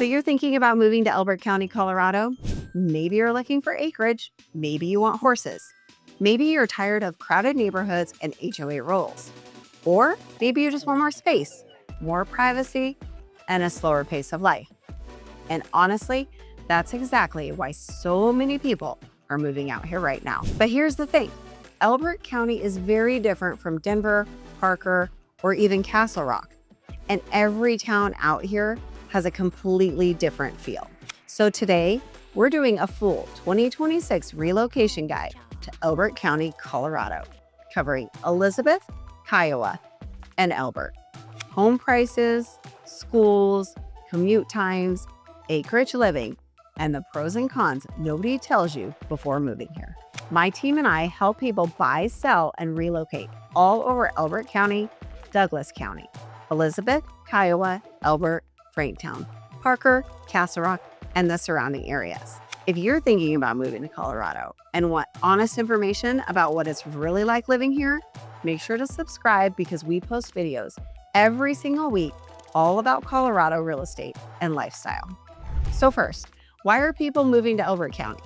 So you're thinking about moving to Elbert County, Colorado? Maybe you're looking for acreage. Maybe you want horses. Maybe you're tired of crowded neighborhoods and HOA rules. Or maybe you just want more space, more privacy, and a slower pace of life. And honestly, that's exactly why so many people are moving out here right now. But here's the thing. Elbert County is very different from Denver, Parker, or even Castle Rock. And every town out here has a completely different feel. So today, we're doing a full 2026 relocation guide to Elbert County, Colorado, covering Elizabeth, Kiowa, and Elbert. Home prices, schools, commute times, acreage living, and the pros and cons nobody tells you before moving here. My team and I help people buy, sell, and relocate all over Elbert County, Douglas County, Elizabeth, Kiowa, Elbert, Franktown, Parker, Castle Rock, and the surrounding areas. If you're thinking about moving to Colorado and want honest information about what it's really like living here, make sure to subscribe because we post videos every single week all about Colorado real estate and lifestyle. So first, why are people moving to Elbert County?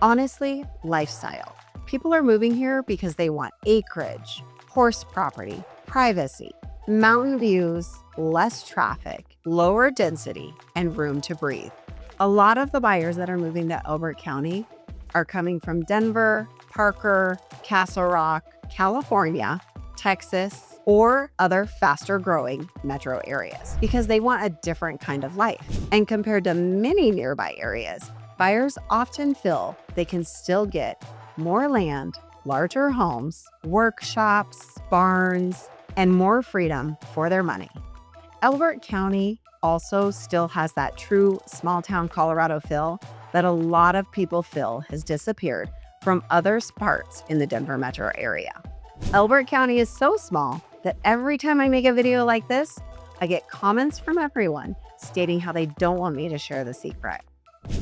Honestly, lifestyle. People are moving here because they want acreage, horse property, privacy, mountain views, less traffic, lower density, and room to breathe. A lot of the buyers that are moving to Elbert County are coming from Denver, Parker, Castle Rock, California, Texas, or other faster growing metro areas because they want a different kind of life. And compared to many nearby areas, buyers often feel they can still get more land, larger homes, workshops, barns, and more freedom for their money. Elbert County also still has that true small town Colorado feel that a lot of people feel has disappeared from other parts in the Denver metro area. Elbert County is so small that every time I make a video like this, I get comments from everyone stating how they don't want me to share the secret.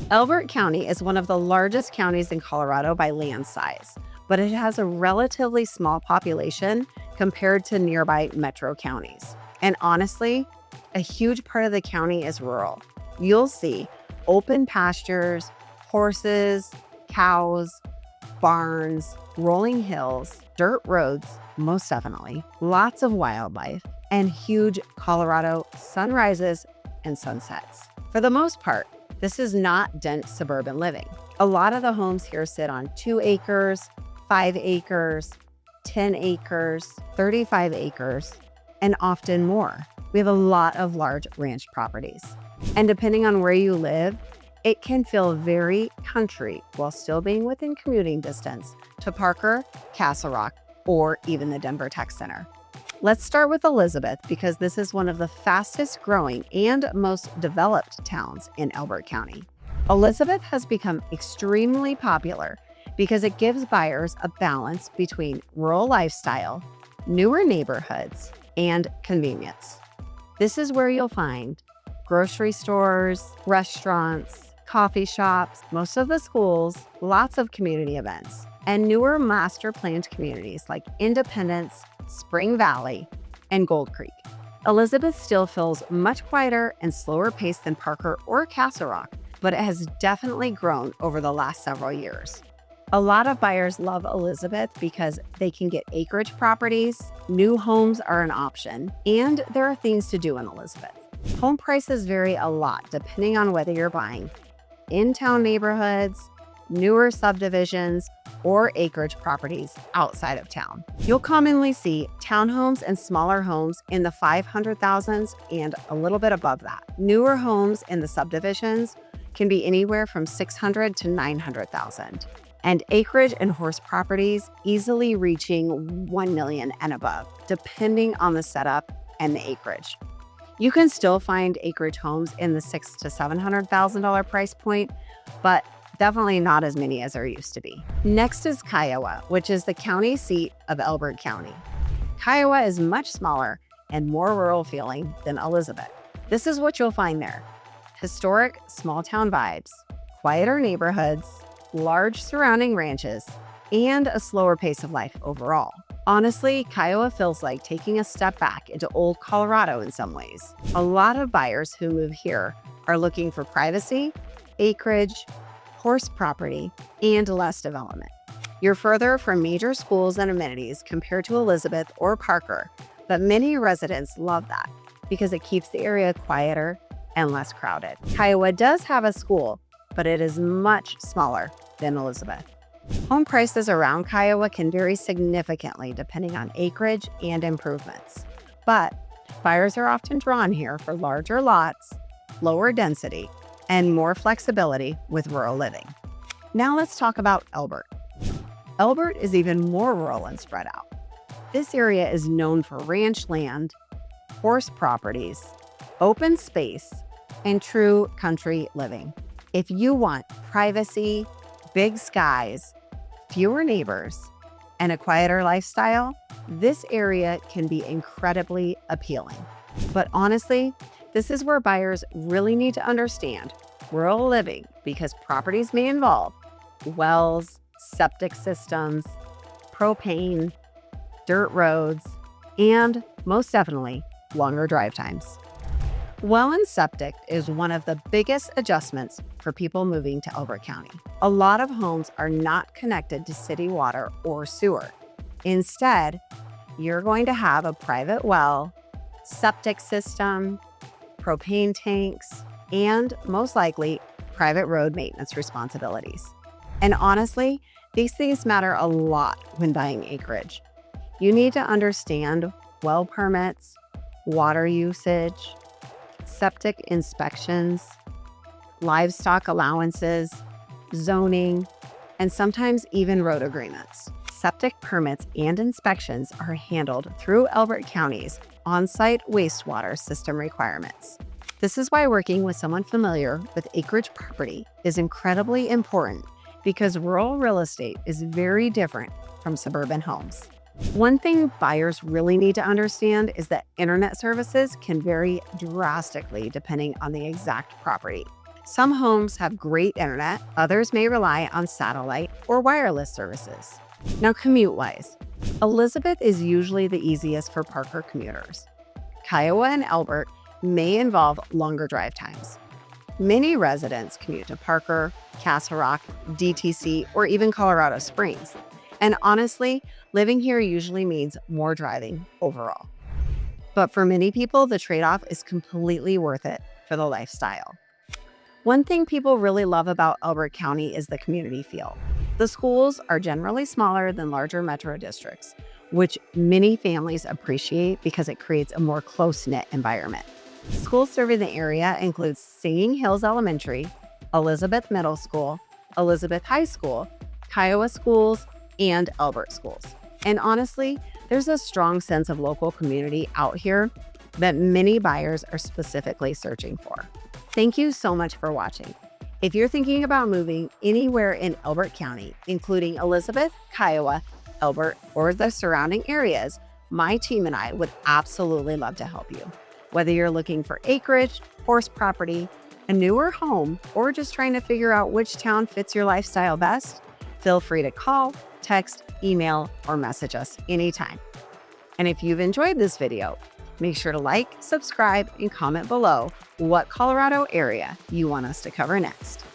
Elbert County is one of the largest counties in Colorado by land size, but it has a relatively small population compared to nearby metro counties. And honestly, a huge part of the county is rural. You'll see open pastures, horses, cows, barns, rolling hills, dirt roads, most definitely, lots of wildlife, and huge Colorado sunrises and sunsets. For the most part, this is not dense suburban living. A lot of the homes here sit on 2 acres, 5 acres, 10 acres, 35 acres, and often more. We have a lot of large ranch properties. And depending on where you live, it can feel very country while still being within commuting distance to Parker, Castle Rock, or even the Denver Tech Center. Let's start with Elizabeth because this is one of the fastest growing and most developed towns in Elbert County. Elizabeth has become extremely popular because it gives buyers a balance between rural lifestyle, newer neighborhoods, and convenience. This is where you'll find grocery stores, restaurants, coffee shops, most of the schools, lots of community events, and newer master planned communities like Independence, Spring Valley, and Gold Creek. Elizabeth still feels much quieter and slower paced than Parker or Castle Rock, but it has definitely grown over the last several years. A lot of buyers love Elizabeth because they can get acreage properties, new homes are an option, and there are things to do in Elizabeth. Home prices vary a lot depending on whether you're buying in-town neighborhoods, newer subdivisions, or acreage properties outside of town. You'll commonly see townhomes and smaller homes in the 500,000s and a little bit above that. Newer homes in the subdivisions can be anywhere from 600 to 900,000. And acreage and horse properties easily reaching 1 million and above, depending on the setup and the acreage. You can still find acreage homes in the $600,000 to $700,000 price point, but definitely not as many as there used to be. Next is Kiowa, which is the county seat of Elbert County. Kiowa is much smaller and more rural feeling than Elizabeth. This is what you'll find there: historic small town vibes, quieter neighborhoods, large surrounding ranches, and a slower pace of life overall. Honestly, Kiowa feels like taking a step back into old Colorado in some ways. A lot of buyers who move here are looking for privacy, acreage, horse property, and less development. You're further from major schools and amenities compared to Elizabeth or Parker, but many residents love that because it keeps the area quieter and less crowded. Kiowa does have a school, but it is much smaller than Elizabeth. Home prices around Kiowa can vary significantly depending on acreage and improvements, but buyers are often drawn here for larger lots, lower density, and more flexibility with rural living. Now let's talk about Elbert. Elbert is even more rural and spread out. This area is known for ranch land, horse properties, open space, and true country living. If you want privacy, big skies, fewer neighbors, and a quieter lifestyle, this area can be incredibly appealing. But honestly, this is where buyers really need to understand rural living because properties may involve wells, septic systems, propane, dirt roads, and most definitely longer drive times. Well and septic is one of the biggest adjustments for people moving to Elbert County. A lot of homes are not connected to city water or sewer. Instead, you're going to have a private well, septic system, propane tanks, and most likely private road maintenance responsibilities. And honestly, these things matter a lot when buying acreage. You need to understand well permits, water usage, septic inspections, livestock allowances, zoning, and sometimes even road agreements. Septic permits and inspections are handled through Elbert County's on-site wastewater system requirements. This is why working with someone familiar with acreage property is incredibly important because rural real estate is very different from suburban homes. One thing buyers really need to understand is that internet services can vary drastically depending on the exact property. Some homes have great internet, others may rely on satellite or wireless services. Now, commute-wise, Elizabeth is usually the easiest for Parker commuters. Kiowa and Elbert may involve longer drive times. Many residents commute to Parker, Castle Rock, DTC, or even Colorado Springs. And honestly, living here usually means more driving overall. But for many people, the trade-off is completely worth it for the lifestyle. One thing people really love about Elbert County is the community feel. The schools are generally smaller than larger metro districts, which many families appreciate because it creates a more close-knit environment. Schools serving the area include Singing Hills Elementary, Elizabeth Middle School, Elizabeth High School, Kiowa Schools, and Elbert Schools. And honestly, there's a strong sense of local community out here that many buyers are specifically searching for. Thank you so much for watching. If you're thinking about moving anywhere in Elbert County, including Elizabeth, Kiowa, Elbert, or the surrounding areas, my team and I would absolutely love to help you. Whether you're looking for acreage, horse property, a newer home, or just trying to figure out which town fits your lifestyle best, feel free to call, text, email, or message us anytime. And if you've enjoyed this video, make sure to like, subscribe, and comment below what Colorado area you want us to cover next.